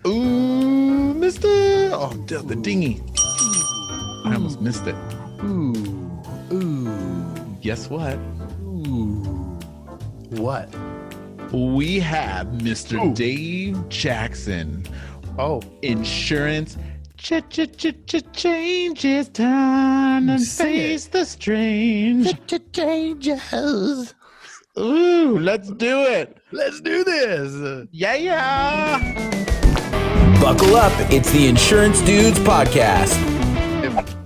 Ooh, mister. Oh, the dinghy. I almost missed it. Ooh. Guess what? Ooh. What? We have Mr. Dave Jackson. Oh. Insurance changes time and face the strange. Changes. Ooh, let's do it. Let's do this. Yeah. Buckle up. It's the Insurance Dudes Podcast.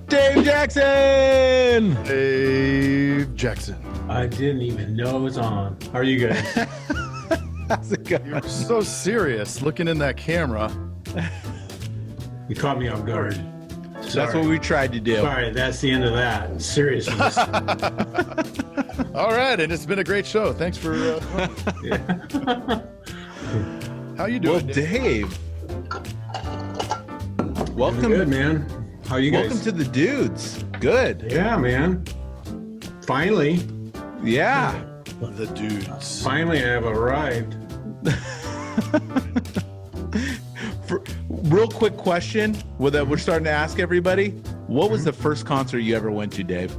Dave Jackson. Dave Jackson. I didn't even know it was on. How are you guys? How's it going? You're so serious looking in that camera. You caught me off guard. Sorry. That's what we tried to do. Sorry, that's the end of that. Seriousness. All right, and it's been a great show. Thanks for How you doing? Well, Dave. Welcome. Good, man. How are you guys? Welcome to the Dudes. Good. Yeah, man. Finally. Yeah. The Dudes. Finally, I have arrived. Real quick question that we're starting to ask everybody. What was the first concert you ever went to, Dave?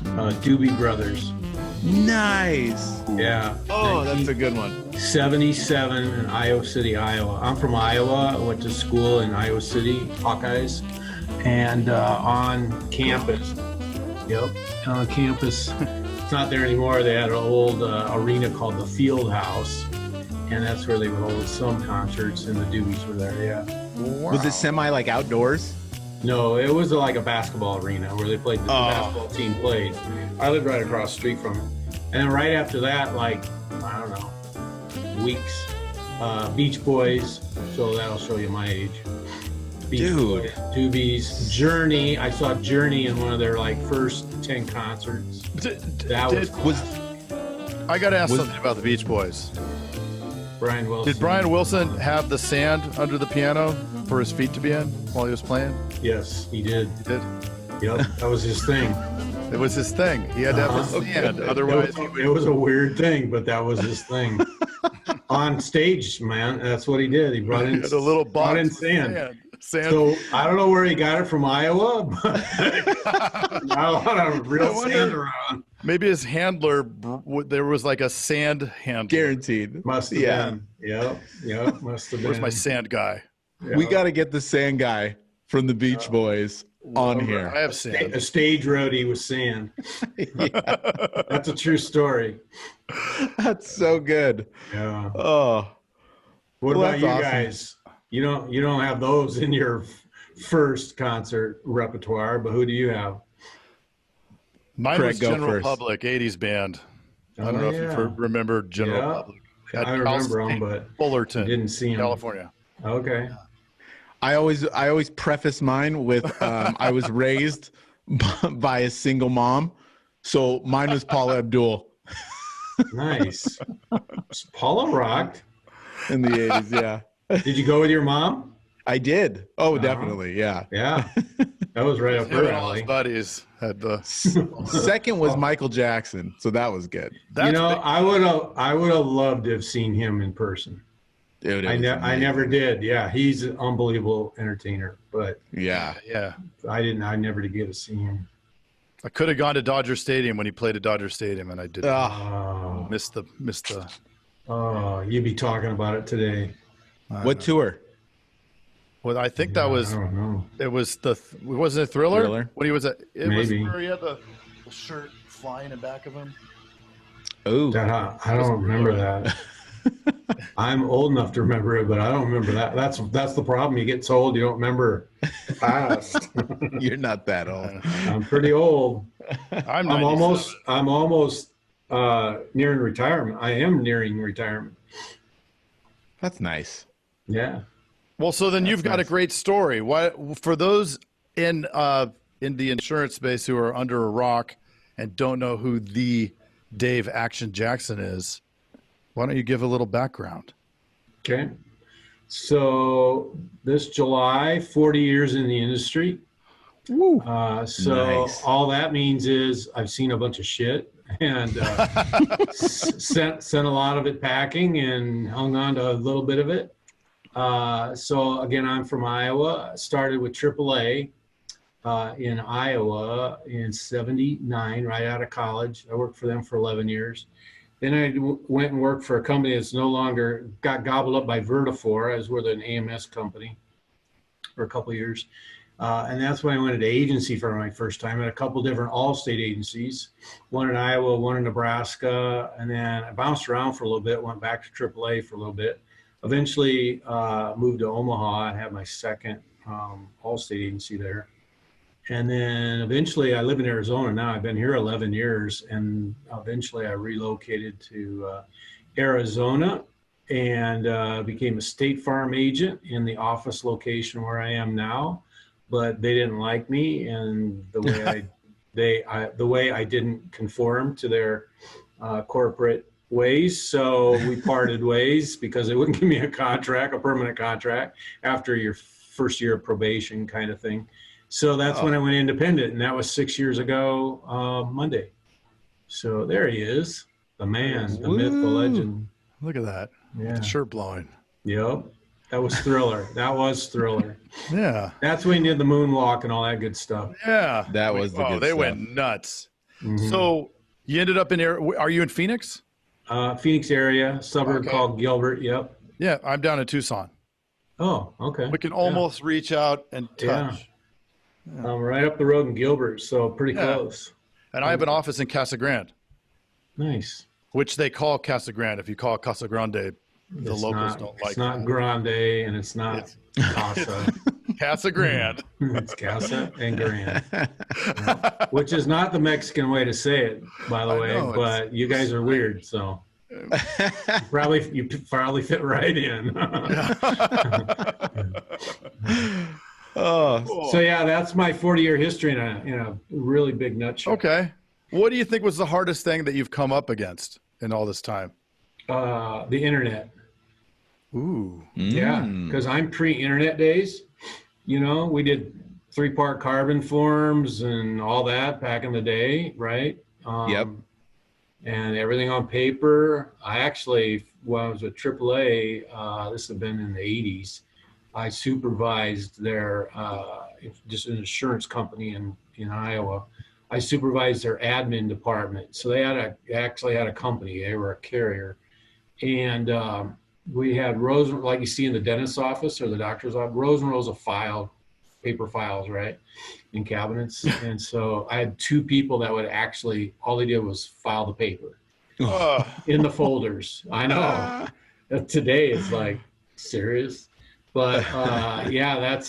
Doobie Brothers. Nice. Yeah. Oh, that's a good one. 77 in Iowa City, Iowa. I'm from Iowa. I went to school in Iowa City, Hawkeyes. And on campus. Yep. On campus. It's not there anymore. They had an old arena called the Field House. And that's where they would hold some concerts, and the Doobies were there, yeah. Wow. Was it semi like outdoors? No, it was like a basketball arena where they played, the basketball team played. I lived right across the street from it. And then right after that, like, I don't know, weeks, Beach Boys, so that'll show you my age. Beach Boys, Doobies, Journey. I saw Journey in one of their like first 10 concerts. I got to ask something about the Beach Boys. Brian Wilson. Did Brian Wilson have the sand under the piano for his feet to be in while he was playing? Yes, he did. He did? Yep, that was his thing. It was his thing. He had to have the sand. Otherwise, it was a weird thing, but that was his thing. On stage, man, that's what he did. He brought in a little brought in sand. So I don't know where he got it from Iowa, but not a lot of real sand around. Maybe his handler, there was like a sand handler. Guaranteed. Must have been. Yep, must have been. Where's my sand guy? Yep. We got to get the sand guy from the Beach Boys on here. I have sand. A stage roadie with sand. That's a true story. That's so good. Yeah. Oh. What about you guys? You don't have those in your first concert repertoire, but who do you have? Mine Craig, was General first. Public, 80s band. I don't know if you remember General Public. I remember them, but Fullerton, didn't see them. California. Okay. I always preface mine with I was raised by a single mom, so mine was Paula Abdul. Nice. Paula rocked In the 80s, yeah. Did you go with your mom? I did. Oh, definitely, yeah. Yeah. That was right up Him her and all his alley. buddies had the. Second was Michael Jackson, so that was good. I would have loved to have seen him in person. Dude, I never did. Yeah, he's an unbelievable entertainer, but yeah. I never did get to see him. I could have gone to Dodger Stadium when he played at Dodger Stadium, and I didn't. Oh, Missed the. oh, you'd be talking about it today. What tour? Well, I think that was. I don't know. It was wasn't it Thriller? Thriller? When he was at. It Maybe. was where he had the shirt flying in back of him. Oh, I don't remember that. I'm old enough to remember it, but I don't remember that. That's the problem. You get so old, you don't remember past. you're not that old. I'm pretty old. I'm almost nearing retirement. I am nearing retirement. That's nice. Yeah. Well, so then you've got a great story. Why, for those in the insurance space who are under a rock and don't know who the Dave Action Jackson is, why don't you give a little background? Okay. So this July, 40 years in the industry. Woo. Nice. All that means is I've seen a bunch of shit and sent a lot of it packing and hung on to a little bit of it. So again, I'm from Iowa. Started with AAA in Iowa in '79, right out of college. I worked for them for 11 years. Then I went and worked for a company that's no longer got gobbled up by Vertifor. I was with an AMS company for a couple of years. And that's when I went into agency for my first time at a couple different all-state agencies, one in Iowa, one in Nebraska, and then I bounced around for a little bit, went back to AAA for a little bit. Eventually moved to Omaha and had my second all-state agency there. And then eventually I live in Arizona now. I've been here 11 years, and eventually I relocated to Arizona and became a State Farm agent in the office location where I am now. But they didn't like me, and the way I didn't conform to their corporate ways. So we parted ways because they wouldn't give me a permanent contract after your first year of probation kind of thing. So that's when I went independent, and that was 6 years ago Monday. So there he is, the man, the myth, the legend. Look at that. Yeah. Shirt blowing. Yep. That was Thriller. That was Thriller. Yeah. That's when he did the moonwalk and all that good stuff. Yeah. That was the good they stuff. went nuts. Mm-hmm. So you ended up are you in Phoenix? Phoenix area, suburb called Gilbert. Yep. Yeah, I'm down in Tucson. Oh, okay. We can almost reach out and touch. Yeah. I'm right up the road in Gilbert, so pretty close. And I have an office in Casa Grande, Nice. which they call Casa Grande. If you call it Casa Grande, the locals don't like it. It's not Grande, and it's not Casa. Casa Grande. It's Casa and Grand. Which is not the Mexican way to say it, by the way, know, but you guys are weird, so you probably fit right in. So yeah, that's my 40-year history in a really big nutshell. Okay. What do you think was the hardest thing that you've come up against in all this time? The internet. Ooh. Yeah, because I'm pre-internet days. We did 3-part carbon forms and all that back in the day, right? Yep. And everything on paper. I actually, when I was with AAA, this had been in the 80s, I supervised their, just an insurance company in Iowa. I supervised their admin department. So they actually had a company. They were a carrier. And we had rows, like you see in the dentist's office or the doctor's office, rows and rows of paper files, right, in cabinets. And so I had 2 people that would actually, all they did was file the paper in the folders. I know. Today it's like, serious? But yeah, that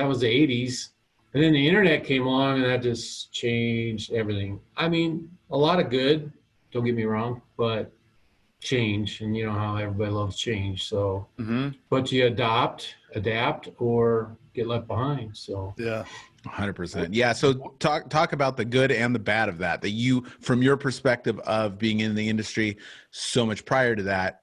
was the 80s. And then the internet came along, and that just changed everything. I mean, a lot of good, don't get me wrong, but change, and you know how everybody loves change. So, but you adapt, or get left behind. So yeah, 100%. Yeah. So talk about the good and the bad of that. That you, from your perspective of being in the industry so much prior to that,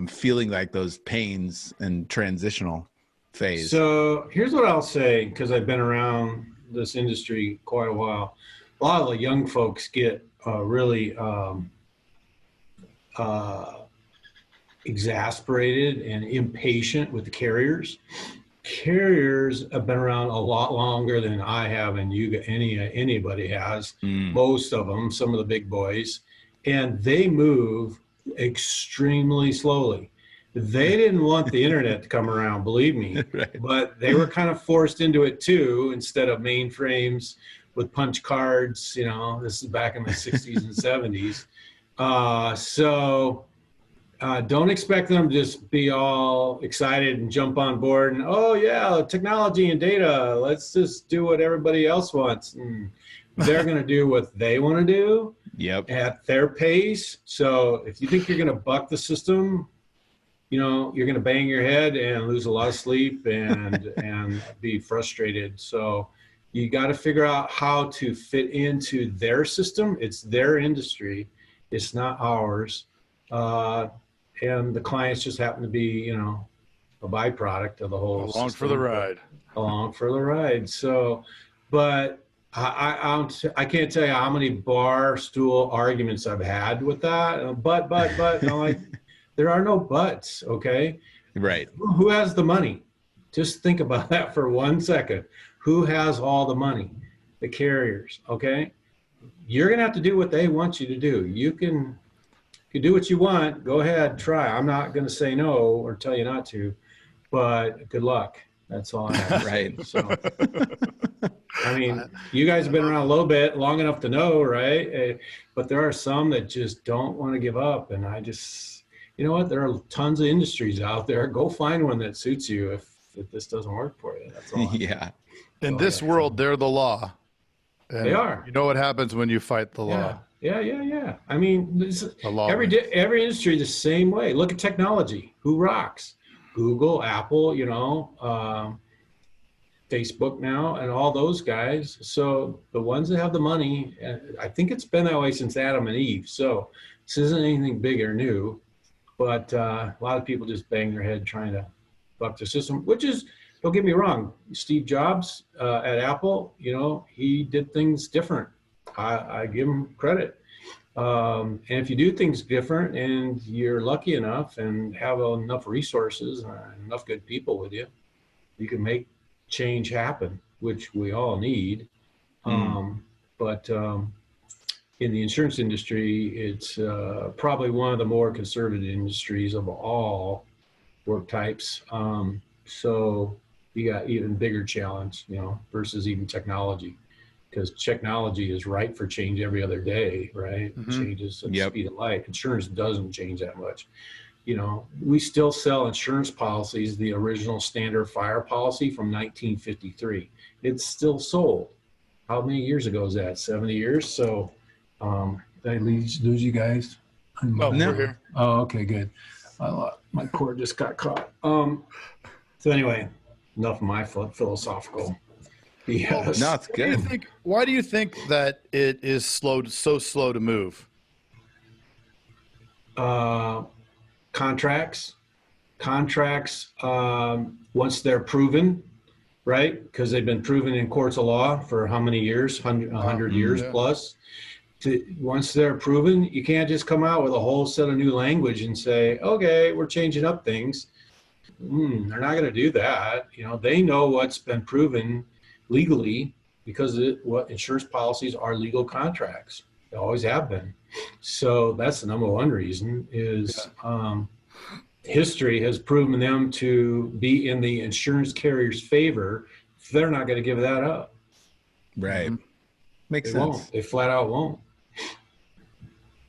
feeling like those pains and transitional phase. So here's what I'll say, because I've been around this industry quite a while. A lot of the young folks get really exasperated and impatient with the carriers. Carriers have been around a lot longer than I have, and anybody has. Most of them, some of the big boys, and they move extremely slowly. They didn't want the internet to come around, believe me, right. But they were kind of forced into it too. Instead of mainframes with punch cards, this is back in the 60s and 70s. So don't expect them to just be all excited and jump on board and, oh yeah, technology and data, let's just do what everybody else wants. And they're going to do what they want to do at their pace. So if you think you're going to buck the system, you're going to bang your head and lose a lot of sleep and be frustrated. So you got to figure out how to fit into their system. It's their industry. It's not ours. And the clients just happen to be, a byproduct of the whole along system. for the ride. Along for the ride. So, but I can't tell you how many bar stool arguments I've had with that. But I'm like, there are no buts, okay? Right. Who has the money? Just think about that for 1 second. Who has all the money? The carriers, okay? You're going to have to do what they want you to do. You can do what you want. Go ahead, try. I'm not going to say no or tell you not to, but good luck. That's all I have. Right. So, I mean, you guys have been around a little bit, long enough to know, right? But there are some that just don't want to give up. And I just, you know what? There are tons of industries out there. Go find one that suits you if this doesn't work for you. That's all. Yeah. In this world, they're the law. And they are. You know what happens when you fight the law. Yeah. I mean, every industry the same way. Look at technology. Who rocks? Google, Apple, Facebook now, and all those guys. So the ones that have the money, I think it's been that way since Adam and Eve. So this isn't anything big or new, but a lot of people just bang their head trying to buck the system, which is, don't get me wrong, Steve Jobs at Apple, he did things different. I give him credit. And if you do things different and you're lucky enough and have enough resources and enough good people with you, you can make change happen, which we all need. But in the insurance industry, it's probably one of the more conservative industries of all work types. So you got even bigger challenge, versus even technology. Because technology is ripe for change every other day, right? It changes at the speed of light. Insurance doesn't change that much. We still sell insurance policies, the original standard fire policy from 1953. It's still sold. How many years ago is that? 70 years? So did I lose you guys? No, we're here. Oh, okay, good. My cord just got caught. So anyway, enough of my philosophical. Yes. No, it's good. Why do you think that it is so slow to move? Contracts, once they're proven, right? Because they've been proven in courts of law for how many years? 100 years plus. Once they're proven, you can't just come out with a whole set of new language and say, okay, we're changing up things. They're not going to do that. They know what's been proven legally, because what insurance policies are legal contracts. They always have been. So that's the number one reason is history has proven them to be in the insurance carrier's favor. They're not going to give that up. Right. Makes sense. Won't. They flat out won't.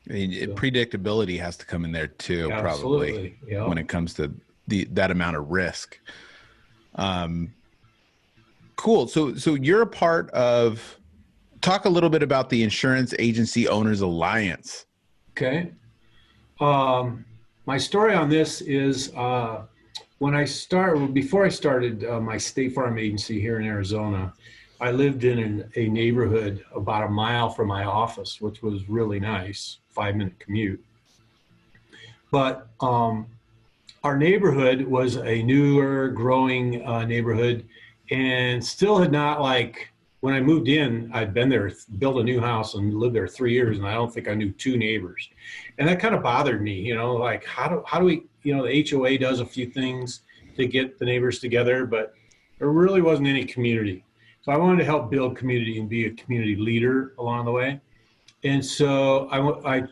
I mean, predictability has to come in there too, Absolutely. Probably, when it comes to that amount of risk. Cool. So you're a part of, talk a little bit about the Insurance Agency Owners Alliance. Okay. My story on this is before I started my State Farm agency here in Arizona, I lived in a neighborhood about a mile from my office, which was really nice, 5-minute commute. But our neighborhood was a newer, growing neighborhood, and still had not, when I moved in, I'd been there, built a new house and lived there 3 years, and I don't think I knew 2 neighbors. And that kind of bothered me, how do we, the HOA does a few things to get the neighbors together, but there really wasn't any community. So I wanted to help build community and be a community leader along the way. And so I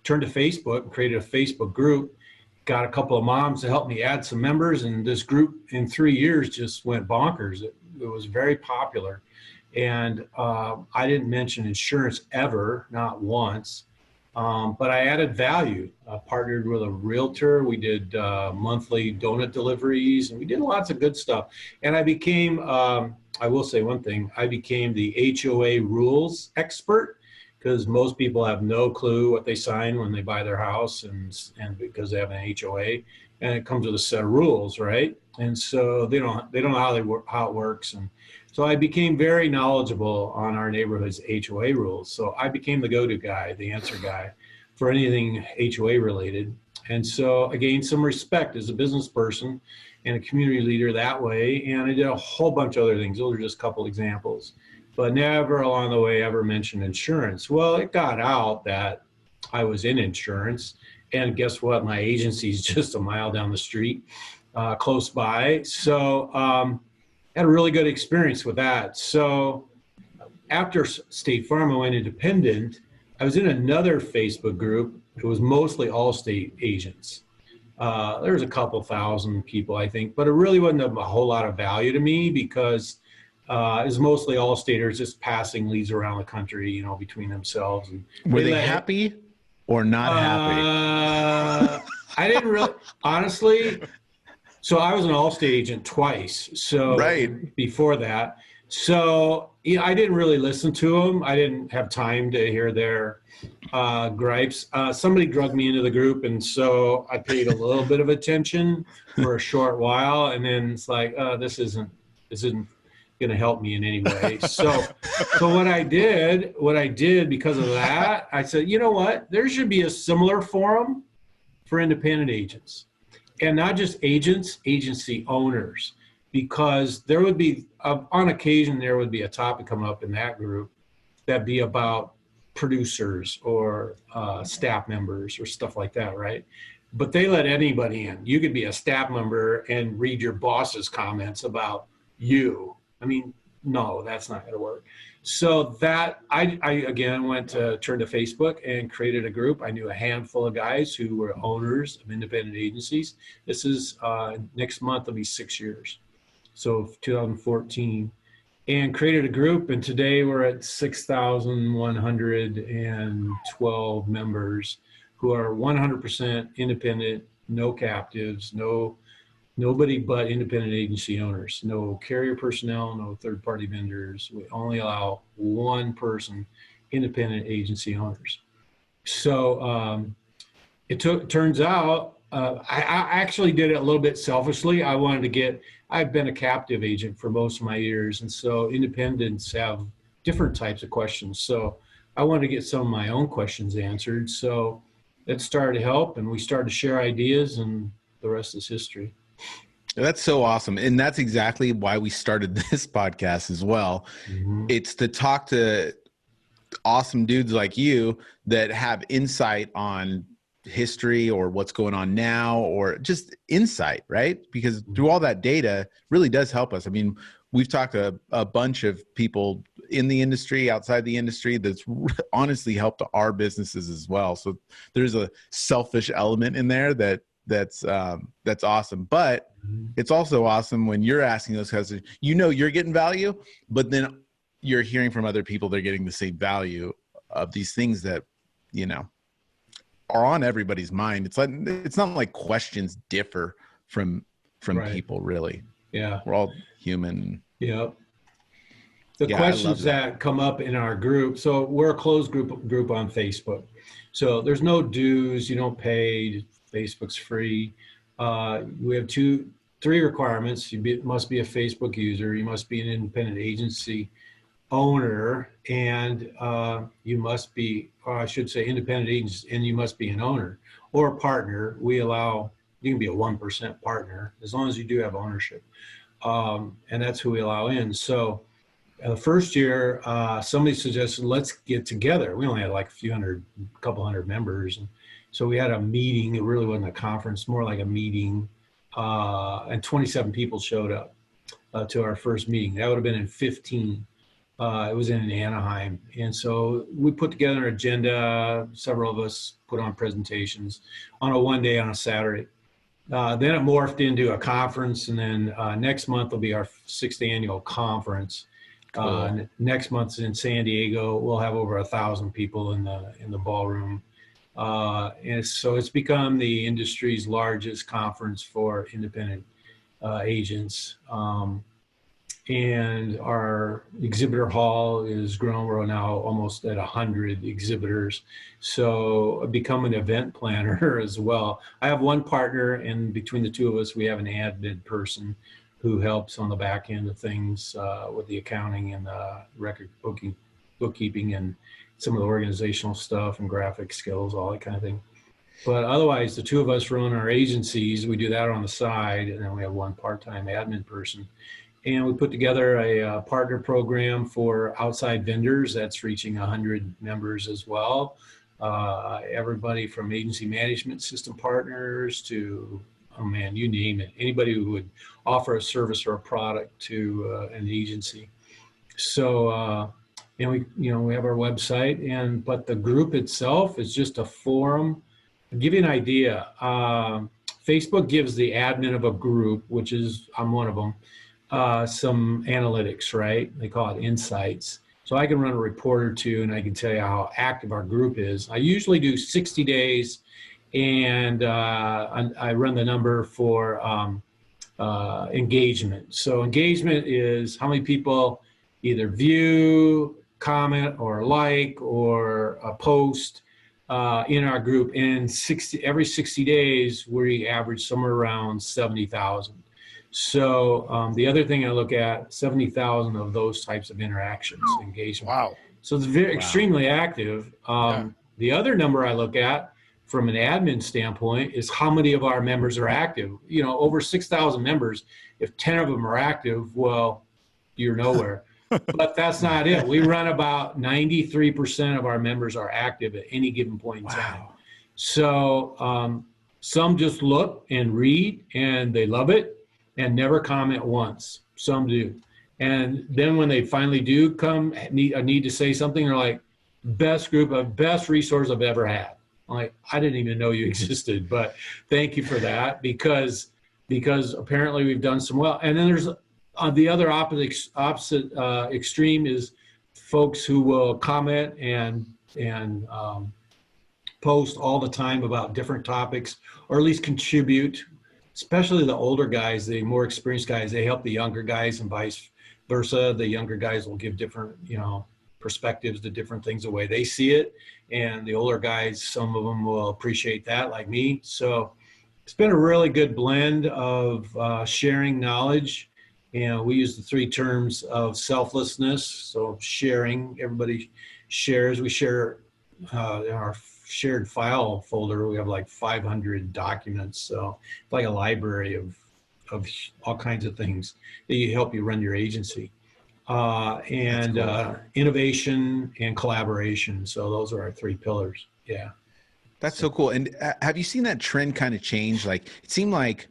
turned to Facebook and created a Facebook group, got a couple of moms to help me add some members, and this group in 3 years just went bonkers. It was very popular. And I didn't mention insurance ever, not once, but I added value. I partnered with a realtor. We did monthly donut deliveries, and we did lots of good stuff. And I became, I will say one thing, I became the HOA rules expert, because most people have no clue what they sign when they buy their house, and because they have an HOA, and it comes with a set of rules, right? And so they don't know how it works. And so I became very knowledgeable on our neighborhood's HOA rules. So I became the go-to guy, the answer guy for anything HOA related. And so I gained some respect as a business person and a community leader that way. And I did a whole bunch of other things. Those are just a couple examples, but never along the way ever mentioned insurance. Well, it got out that I was in insurance, And guess what? My agency's just a mile down the street, close by. So had a really good experience with that. So after State Farm, I went independent. I was in another Facebook group. It was mostly Allstate agents. There was a couple thousand people, I think, but it really wasn't a whole lot of value to me because it was mostly Allstaters just passing leads around the country, between themselves. And were they happy or not happy? I didn't really, honestly. So I was an Allstate agent twice. So right before that, so I didn't really listen to them. I didn't have time to hear their gripes. Somebody drugged me into the group, and so I paid a little bit of attention for a short while, and then it's like, this isn't going to help me in any way. So what I did because of that, I said, you know what? There should be a similar forum for independent agents, and not just agents, agency owners, because there would be, on occasion, there would be a topic come up in that group that'd be about producers or staff members or stuff like that, right? But they let anybody in. You could be a staff member and read your boss's comments about you. I mean, no, that's not going to work. So that I again turned to Facebook and created a group. I knew a handful of guys who were owners of independent agencies. This is next month will be 6 years. So 2014, and created a group. And today we're at 6,112 members who are 100% independent, no captives, nobody but independent agency owners, no carrier personnel, no third-party vendors. We only allow one person, independent agency owners. So turns out, I actually did it a little bit selfishly. I've been a captive agent for most of my years, and so independents have different types of questions. So I wanted to get some of my own questions answered. So it started to help, and we started to share ideas, and the rest is history. That's so awesome. And that's exactly why we started this podcast as well. Mm-hmm. It's to talk to awesome dudes like you that have insight on history or what's going on now, or just insight, right? Because through all that data really does help us. I mean, we've talked to a bunch of people in the industry, outside the industry, that's honestly helped our businesses as well. So there's a selfish element in there that's awesome. But it's also awesome when you're asking those questions, you're getting value, but then you're hearing from other people, they're getting the same value of these things that, are on everybody's mind. It's not like questions differ from right. People, really. Yeah. We're all human. Yeah. The questions that come up in our group. So we're a closed group on Facebook. So there's no dues. You don't pay. Facebook's free. We have 3 requirements. You must be a Facebook user. You must be an independent agency owner, and you must be, or I should say independent agents, and you must be an owner or a partner. You can be a 1% partner as long as you do have ownership. And that's who we allow in. So the first year, somebody suggested, let's get together. We only had like a couple hundred members. And so we had a meeting. It really wasn't a conference, more like a meeting. And 27 people showed up to our first meeting. That would have been in 15. It was in Anaheim. And so we put together an agenda. Several of us put on presentations on a one day on a Saturday. Then it morphed into a conference. And then next month will be our 6th annual conference. Cool. Next month's in San Diego. We'll have over 1,000 people in the ballroom. And so it's become the industry's largest conference for independent agents. And our exhibitor hall is grown. We're now almost at 100 exhibitors. So I've become an event planner as well. I have one partner, and between the two of us, we have an admin person who helps on the back end of things with the accounting and record bookkeeping and some of the organizational stuff and graphic skills, all that kind of thing. But otherwise, the two of us run our agencies. We do that on the side, and then we have one part-time admin person. And we put together a partner program for outside vendors that's reaching 100 members as well. everybody from agency management system partners to, oh man, you name it, anybody who would offer a service or a product to an agency. So, and we have our website, but the group itself is just a forum. I'll give you an idea. Facebook gives the admin of a group, which is, I'm one of them, some analytics, right? They call it insights. So I can run a report or two and I can tell you how active our group is. I usually do 60 days and I run the number for engagement. So engagement is how many people either view, comment, or like, or post in our group. And every 60 days, we average somewhere around 70,000. So the other thing I look at, 70,000 of those types of interactions, engagement. Wow. So it's extremely active. The other number I look at from an admin standpoint is how many of our members are active. Over 6,000 members, if 10 of them are active, well, you're nowhere. But that's not it. We run about 93% of our members are active at any given point in time. So some just look and read and they love it and never comment once. Some do. And then when they finally do need to say something, they're like, best resource I've ever had. I'm like, I didn't even know you existed, but thank you for that because apparently we've done some well. And then there's the other opposite extreme is folks who will comment and post all the time about different topics, or at least contribute. Especially the older guys, the more experienced guys, they help the younger guys and vice versa. The younger guys will give different, perspectives to different things the way they see it. And the older guys, some of them will appreciate that, like me. So it's been a really good blend of sharing knowledge. We use the 3 terms of selflessness. So sharing, everybody shares. We share our shared file folder. We have like 500 documents. So it's like a library of all kinds of things that help you run your agency. And cool. Innovation and collaboration. So those are our 3 pillars. Yeah. That's so cool. And have you seen that trend kind of change? Like it seemed like,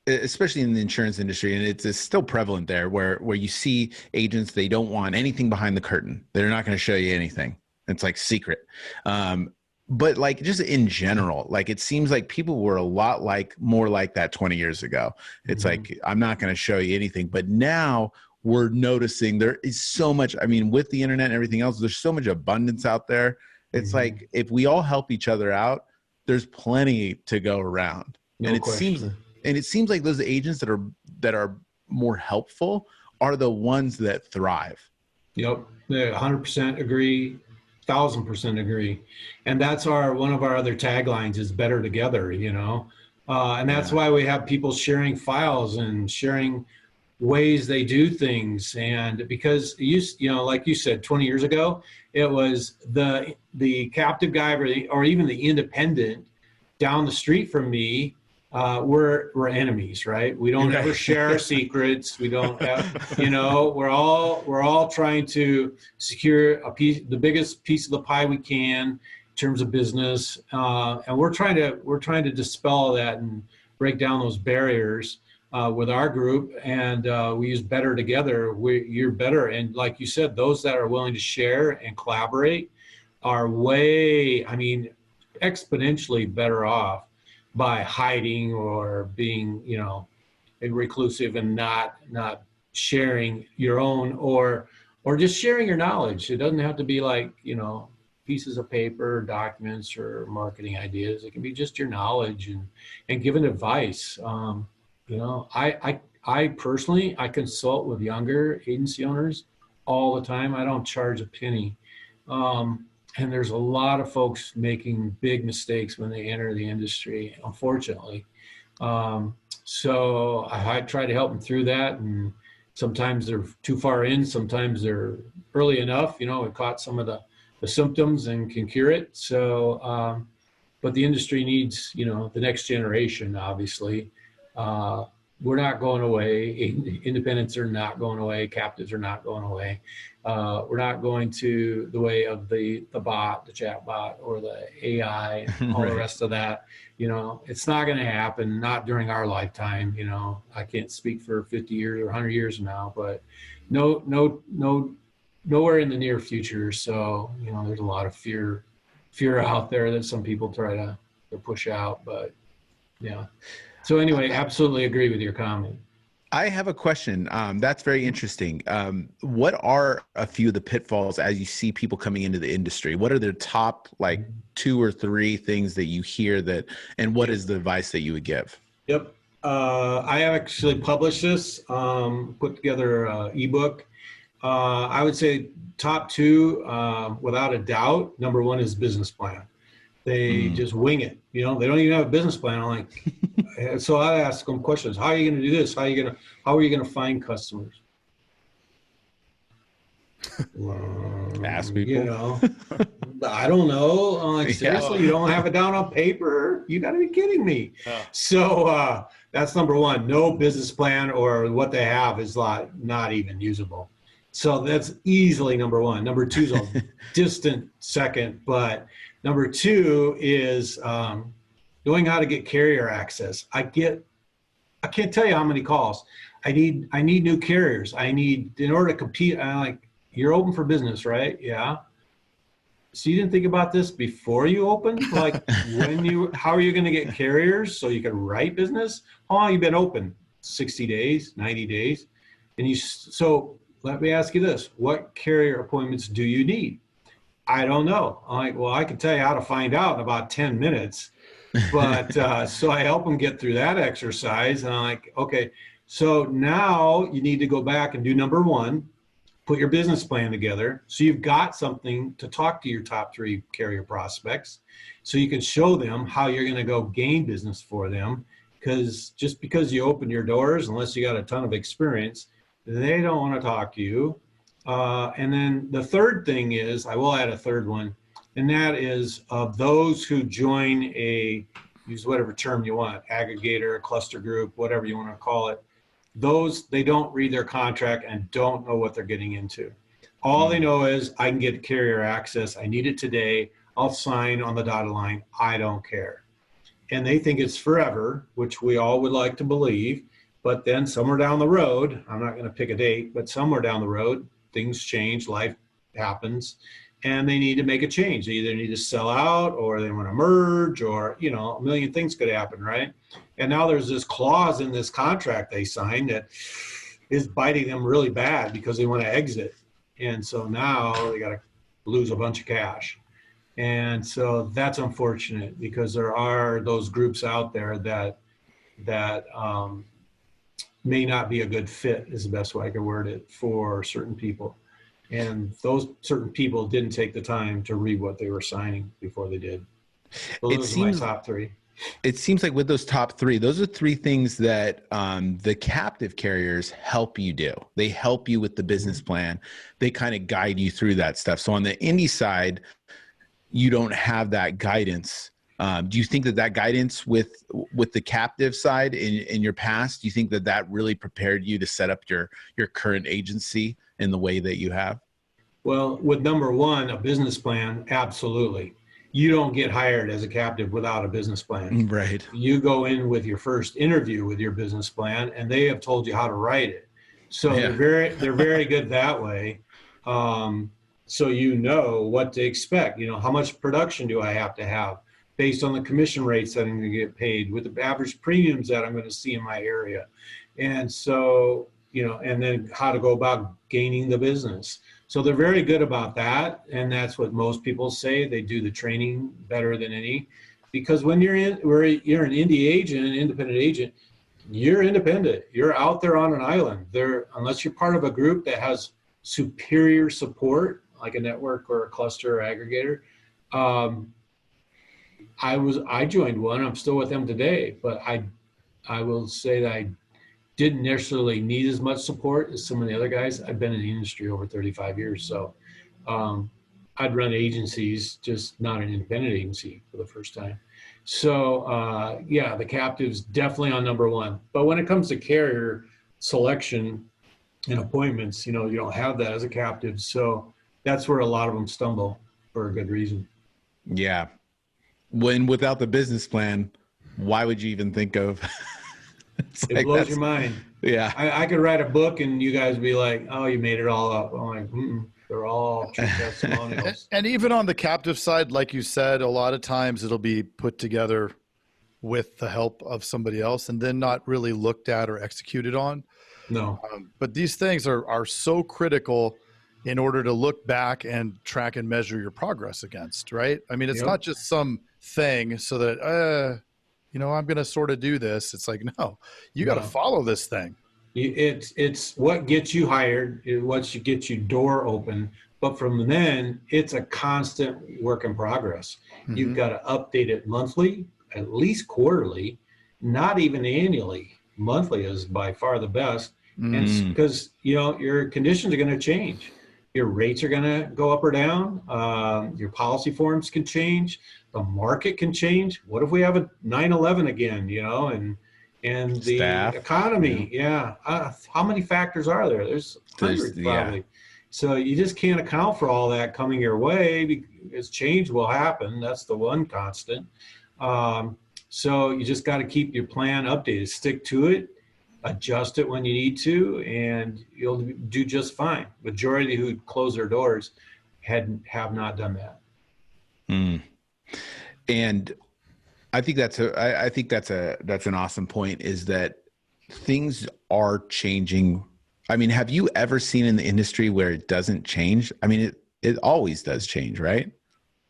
especially in the insurance industry, and it's still prevalent there, where you see agents, they don't want anything behind the curtain. They're not going to show you anything. It's like secret. But like just in general, like it seems like people were a lot more like that 20 years ago. It's like, I'm not going to show you anything. But now we're noticing there is so much, with the internet and everything else, there's so much abundance out there. It's like, if we all help each other out, there's plenty to go around. No question. It seems like those agents that are more helpful are the ones that thrive. Yep. 100% agree. 1,000% agree. And that's one of our other taglines is better together, and that's why we have people sharing files and sharing ways they do things. And because like you said, 20 years ago, it was the captive guy or even the independent down the street from me. We're enemies, right? We don't ever share our secrets. We don't have, we're all trying to secure the biggest piece of the pie we can in terms of business. And we're trying to dispel that and break down those barriers with our group. And we use better together. You're better. And like you said, those that are willing to share and collaborate are exponentially better off by hiding or being, reclusive and not sharing your own or just sharing your knowledge. It doesn't have to be like, pieces of paper, documents, or marketing ideas. It can be just your knowledge and giving advice. I personally, I consult with younger agency owners all the time. I don't charge a penny. And there's a lot of folks making big mistakes when they enter the industry, unfortunately. So I try to help them through that. And sometimes they're too far in, sometimes they're early enough, it caught some of the symptoms and can cure it. So, but the industry needs, the next generation, obviously, we're not going away. Independents are not going away. Captives are not going away. We're not going to the way of the bot, the chat bot, or the AI, and all the rest of that. It's not going to happen. Not during our lifetime. I can't speak for 50 years or 100 years from now, but nowhere in the near future. So there's a lot of fear out there that some people try to push out, but yeah. So anyway, absolutely agree with your comment. I have a question. That's very interesting. What are a few of the pitfalls as you see people coming into the industry? What are the top 2 or 3 things that you hear and what is the advice that you would give? Yep. I actually published this, put together an ebook. I would say top 2, without a doubt. Number 1 is business plan. They just wing it. They don't even have a business plan. I'm like, so I ask them questions. How are you going to do this? How are you going to find customers? Ask people. I don't know. I'm like, seriously, you don't have it down on paper? You got to be kidding me. So that's number 1. No business plan, or what they have is not even usable. So that's easily number 1. Number 2 is a distant second, but number 2 is knowing how to get carrier access. I can't tell you how many calls. I need new carriers. In order to compete, I'm like, you're open for business, right? Yeah. So you didn't think about this before you opened? Like how are you going to get carriers so you can write business? How long have you been open? 60 days, 90 days? So let me ask you this. What carrier appointments do you need? I don't know. I'm like, well, I can tell you how to find out in about 10 minutes. But so I help them get through that exercise. And I'm like, okay, so now you need to go back and do number 1, put your business plan together. So you've got something to talk to your top 3 carrier prospects. So you can show them how you're going to go gain business for them. Because just because you open your doors, unless you got a ton of experience, they don't want to talk to you. And then the third thing is, I will add a third one, and that is of those who join use whatever term you want, aggregator, cluster group, whatever you want to call it, they don't read their contract and don't know what they're getting into. All they know is, I can get carrier access. I need it today. I'll sign on the dotted line. I don't care. And they think it's forever, which we all would like to believe. But then somewhere down the road, I'm not going to pick a date, but somewhere down the road, things change, life happens, and they need to make a change. They either need to sell out, or they want to merge, or, a million things could happen, right? And now there's this clause in this contract they signed that is biting them really bad because they want to exit. And so now they got to lose a bunch of cash. And so that's unfortunate, because there are those groups out there that may not be a good fit, is the best way I can word it, for certain people. And those certain people didn't take the time to read what they were signing before they did. Those are my top 3. It seems like with those top 3, those are 3 things that the captive carriers help you do. They help you with the business plan. They kind of guide you through that stuff. So on the indie side, you don't have that guidance. Do you think that guidance with the captive side in your past, do you think that really prepared you to set up your current agency in the way that you have? Well, with number 1, a business plan, absolutely. You don't get hired as a captive without a business plan. Right. You go in with your first interview with your business plan, and they have told you how to write it. So they're very good that way. So you know what to expect. How much production do I have to have based on the commission rates that I'm going to get paid, with the average premiums that I'm going to see in my area. And so, and then how to go about gaining the business. So they're very good about that. And that's what most people say. They do the training better than any, because when you're an indie agent, an independent agent, you're independent. You're out there on an island there, unless you're part of a group that has superior support, like a network or a cluster or aggregator. I joined one. I'm still with them today, but I will say that I didn't necessarily need as much support as some of the other guys. I've been in the industry over 35 years, so I'd run agencies, just not an independent agency for the first time. So yeah, the captive's definitely on number one. But when it comes to carrier selection and appointments, you don't have that as a captive. So that's where a lot of them stumble for a good reason. Yeah. When without the business plan, why would you even think of it blows your mind. Yeah. I could write a book and you guys would be like, oh, you made it all up. I'm like, they're all true testimonials. And even on the captive side, like you said, a lot of times it'll be put together with the help of somebody else and then not really looked at or executed on. No. But these things are so critical in order to look back and track and measure your progress against, right? I mean, it's not just some thing so that, I'm going to sort of do this. It's like, no, you got to follow this thing. It's what gets you hired, what gets you door open. But from then, it's a constant work in progress. Mm-hmm. You've got to update it monthly, at least quarterly, not even annually. Monthly is by far the best. And because, your conditions are going to change. Your rates are going to go up or down. Your policy forms can change. The market can change. What if we have a 9/11 again, and the staff, economy? Yeah. How many factors are there? There's hundreds probably. Yeah. So you just can't account for all that coming your way because change will happen. That's the one constant. So you just got to keep your plan updated, stick to it, adjust it when you need to, and you'll do just fine. Majority who close their doors have not done that. And I think that's an awesome point, is that things are changing. I mean, have you ever seen in the industry where it doesn't change? I mean, it always does change, right?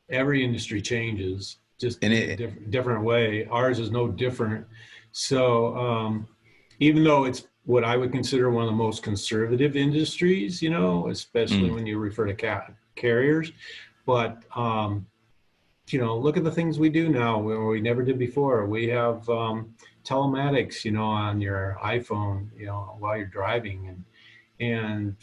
Every industry changes, just in a different way. Ours is no different. So even though it's what I would consider one of the most conservative industries, especially when you refer to carriers, but look at the things we do now where we never did before. We have telematics, on your iPhone, while you're driving, and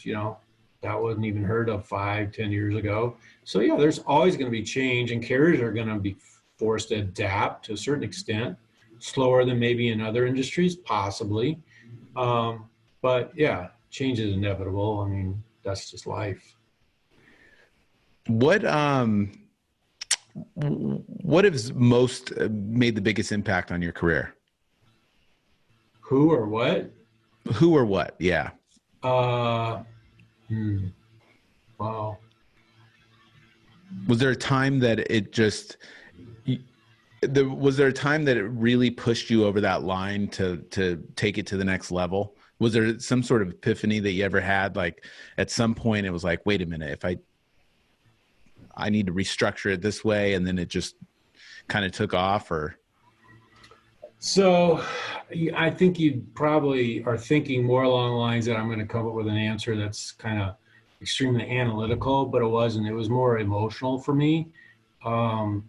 that wasn't even heard of 5-10 years ago. So yeah, there's always going to be change, and carriers are going to be forced to adapt to a certain extent, slower than maybe in other industries, possibly. But yeah, change is inevitable. I mean, that's just life. What has most made the biggest impact on your career? Who or what? Who or what? Yeah. Wow. Was there a time that was there a time that it really pushed you over that line to take it to the next level? Was there some sort of epiphany that you ever had? Like at some point it was like, wait a minute, if I need to restructure it this way, and then it just kind of took off? Or so I think you probably are thinking more along the lines that I'm going to come up with an answer that's kind of extremely analytical, but it wasn't. It was more emotional for me. I'll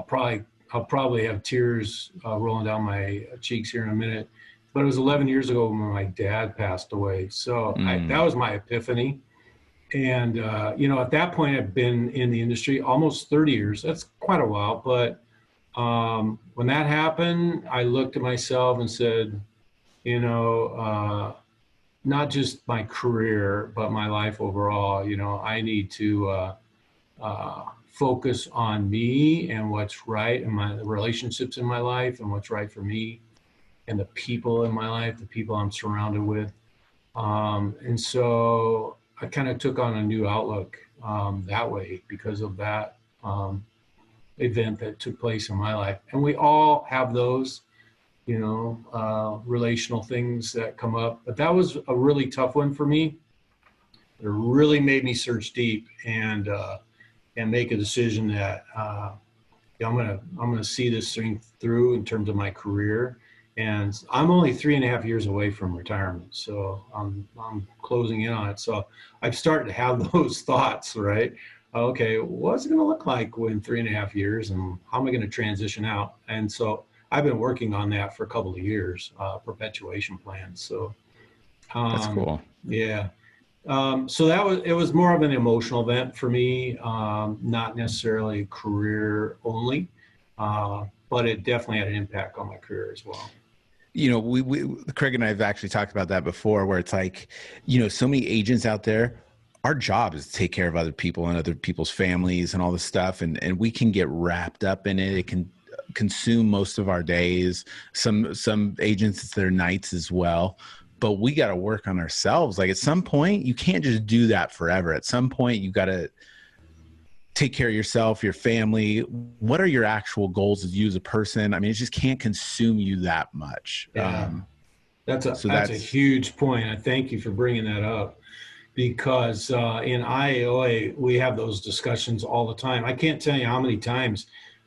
probably have tears rolling down my cheeks here in a minute, but it was 11 years ago when my dad passed away. So that was my epiphany. And, at that point I've been in the industry almost 30 years. That's quite a while. But when that happened, I looked at myself and said, not just my career, but my life overall, I need to focus on me and what's right in my relationships in my life and what's right for me and the people in my life, the people I'm surrounded with. And so I kind of took on a new outlook that way because of that event that took place in my life. And we all have those, relational things that come up. But that was a really tough one for me. It really made me search deep and make a decision that I'm gonna see this thing through in terms of my career. And I'm only 3.5 years away from retirement, so I'm closing in on it. So I've started to have those thoughts, right? Okay, what's it going to look like in 3.5 years, and how am I going to transition out? And so I've been working on that for a couple of years, perpetuation plans. So that's cool. Yeah. So it was more of an emotional event for me, not necessarily career only. but it definitely had an impact on my career as well. You know, we Craig and I have actually talked about that before, where it's like, you know, so many agents out there, our job is to take care of other people and other people's families and all this stuff. And we can get wrapped up in it. It can consume most of our days. Some agents, it's their nights as well. But we got to work on ourselves. Like, at some point, you can't just do that forever. At some point, you got to take care of yourself, your family. What are your actual goals as you as a person? I mean, it just can't consume you that much. Yeah. That's a huge point. I thank you for bringing that up, because in IAOA, we have those discussions all the time. I can't tell you how many times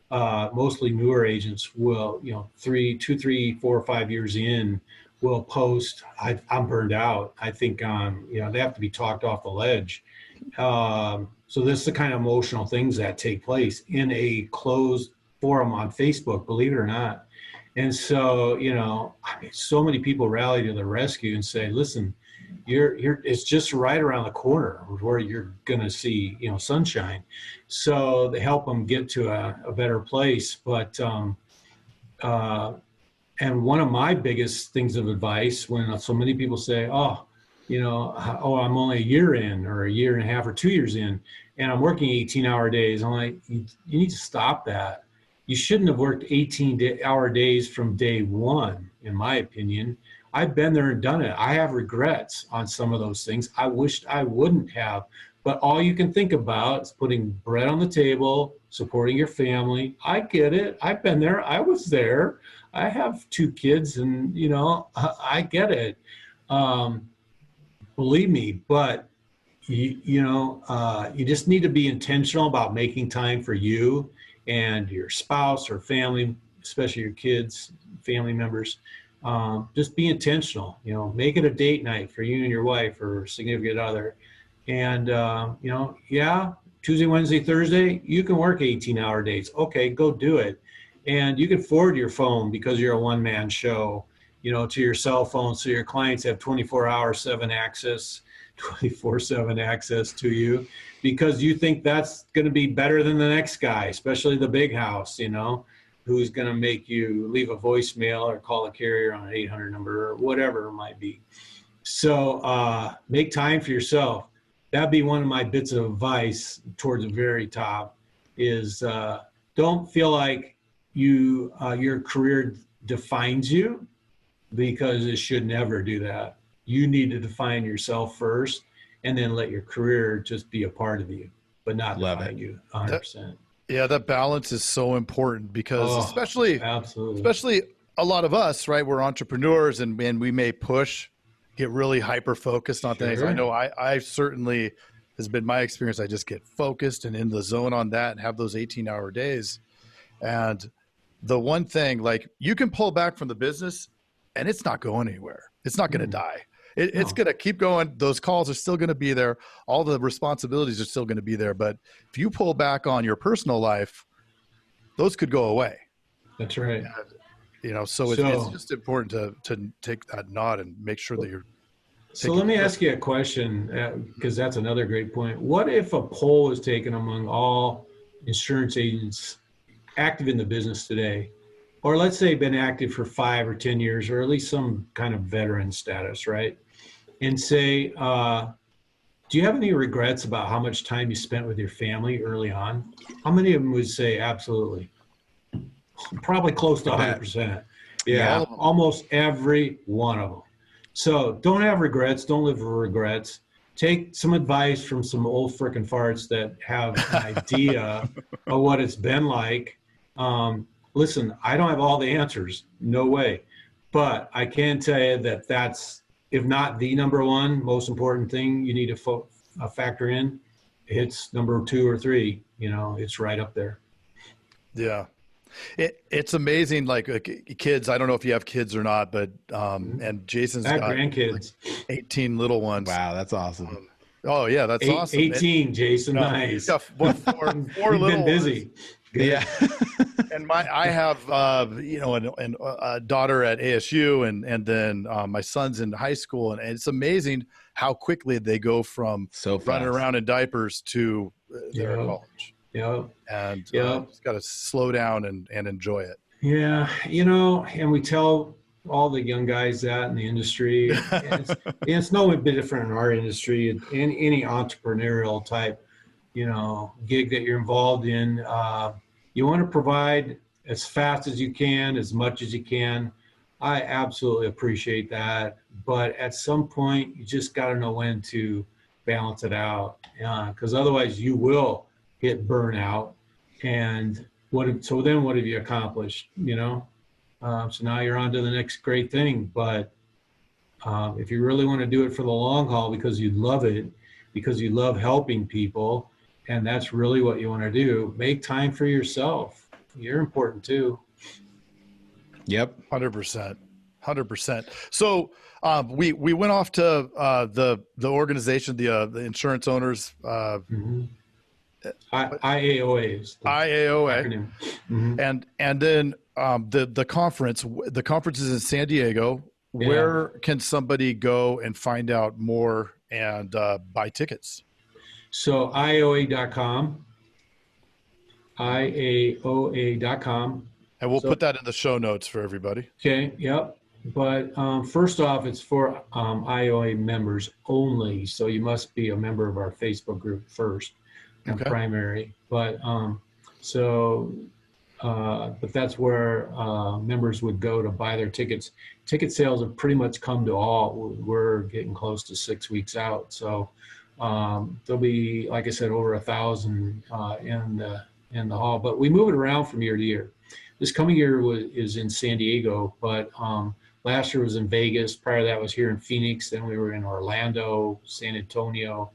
mostly newer agents will, you know, 2, 3, 4, 5 years in, will post, I'm burned out. I think, you know, they have to be talked off the ledge. So this is the kind of emotional things that take place in a closed forum on Facebook, believe it or not. And so, you know, I mean, so many people rally to the rescue and say, listen, it's just right around the corner where you're going to see, you know, sunshine. So they help them get to a better place. But, and one of my biggest things of advice when so many people say, I'm only a year in, or a year and a half, or 2 years in, and I'm working 18-hour days. I'm like, you need to stop that. You shouldn't have worked 18-hour days from day one, in my opinion. I've been there and done it. I have regrets on some of those things. I wished I wouldn't have. But all you can think about is putting bread on the table, supporting your family. I get it. I've been there. I was there. I have 2 kids, and, you know, I get it. Believe me, but you just need to be intentional about making time for you and your spouse or family, especially your kids, family members. Just be intentional, you know, make it a date night for you and your wife or significant other. And, Tuesday, Wednesday, Thursday, you can work 18-hour days. Okay, go do it. And you can forward your phone, because you're a one-man show, you know, to your cell phone, so your clients have 24/7 access to you, because you think that's going to be better than the next guy, especially the big house, you know, who's going to make you leave a voicemail or call a carrier on an 800 number or whatever it might be. So make time for yourself. That'd be one of my bits of advice towards the very top, is don't feel like your career defines you, because it should never do that. You need to define yourself first, and then let your career just be a part of you, but not define you 100%. That balance is so important, because especially a lot of us, right? We're entrepreneurs, and we may get really hyper focused on things. I know I certainly has been my experience. I just get focused and in the zone on that and have those 18-hour days. And the one thing, like, you can pull back from the business and it's not going anywhere. It's not going to die. It's going to keep going. Those calls are still going to be there. All the responsibilities are still going to be there. But if you pull back on your personal life, those could go away. That's right. And, so it's just important to take that nod and make sure that you're. So let me ask you a question, because that's another great point. What if a poll was taken among all insurance agents active in the business today, or let's say been active for 5 or 10 years, or at least some kind of veteran status, right? And say, do you have any regrets about how much time you spent with your family early on? How many of them would say absolutely? Probably close to 100%. Yeah, almost every one of them. So don't have regrets. Don't live with regrets. Take some advice from some old frickin' farts that have an idea of what it's been like. Listen, I don't have all the answers. No way. But I can tell you that that's, if not the number one most important thing you need to factor in, it's number 2 or 3. It's right up there. Yeah. It's amazing, like kids. I don't know if you have kids or not, but and Jason's got grandkids, like 18 little ones. Wow, that's awesome. Oh yeah, that's awesome. 18, Jason, nice. Four You've little been busy. Good. Yeah. And I have a daughter at ASU, and then my son's in high school, and it's amazing how quickly they go from running around in diapers to their college. And Yep. just got to slow down and enjoy it. Yeah, and we tell all the young guys that in the industry. And it's no bit different in our industry. In any entrepreneurial type, gig that you're involved in, you want to provide as fast as you can, as much as you can. I absolutely appreciate that. But at some point, you just got to know when to balance it out, because otherwise you will hit burnout. And so then what have you accomplished? So now you're on to the next great thing. But if you really want to do it for the long haul because you love it, because you love helping people, and that's really what you want to do, make time for yourself. You're important too. Yep. 100%. So we went off to the organization, the insurance owners. IAOA is the IAOA. acronym. Mm-hmm. And then the conference. The conference is in San Diego. Yeah. Where can somebody go and find out more and buy tickets? So IAOA.com. IAOA.com. And we'll put that in the show notes for everybody. Okay, yep. But first off, it's for IOA members only. So you must be a member of our Facebook group first and primary. But but that's where members would go to buy their tickets. Ticket sales have pretty much come to all. We're getting close to 6 weeks out. So there'll be, like I said, over 1,000 in the hall. But we move it around from year to year. This coming year is in San Diego, but last year was in Vegas. Prior to that was here in Phoenix. Then we were in Orlando, San Antonio.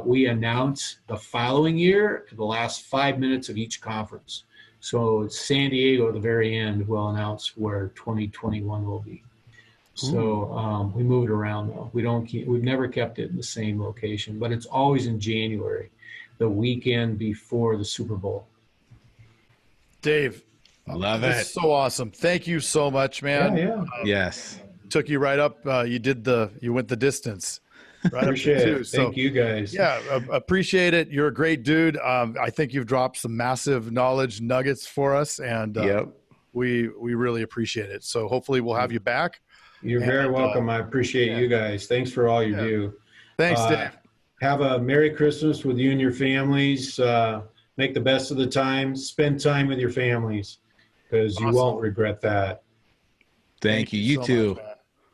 We announce the following year, the last 5 minutes of each conference. So San Diego at the very end will announce where 2021 will be. So we move it around though. We've never kept it in the same location, but it's always in January, the weekend before the Super Bowl. Dave, love this it. is so awesome. Thank you so much, man. Yeah. Yes. Took you right up. You went the distance. Right. Appreciate it. Thank you guys. Yeah, appreciate it. You're a great dude. I think you've dropped some massive knowledge nuggets for us, and we really appreciate it. So hopefully we'll have you back. You're very welcome. I appreciate you guys. Thanks for all you do. Thanks, Dave. Have a Merry Christmas with you and your families. Make the best of the time. Spend time with your families because you won't regret that. Thank you. You so too. much,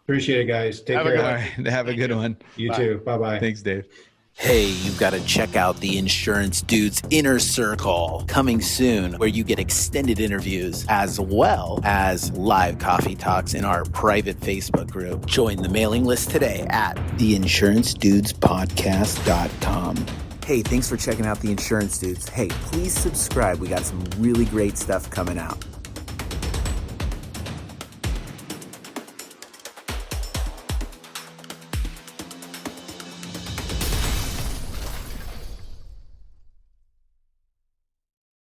Appreciate it, guys. Take care. All right. Have a good one. You too. Bye-bye. Thanks, Dave. Hey, you've got to check out the Insurance Dudes Inner Circle coming soon, where you get extended interviews as well as live coffee talks in our private Facebook group. Join the mailing list today at theinsurancedudespodcast.com. Hey, thanks for checking out the Insurance Dudes. Hey, please subscribe. We got some really great stuff coming out.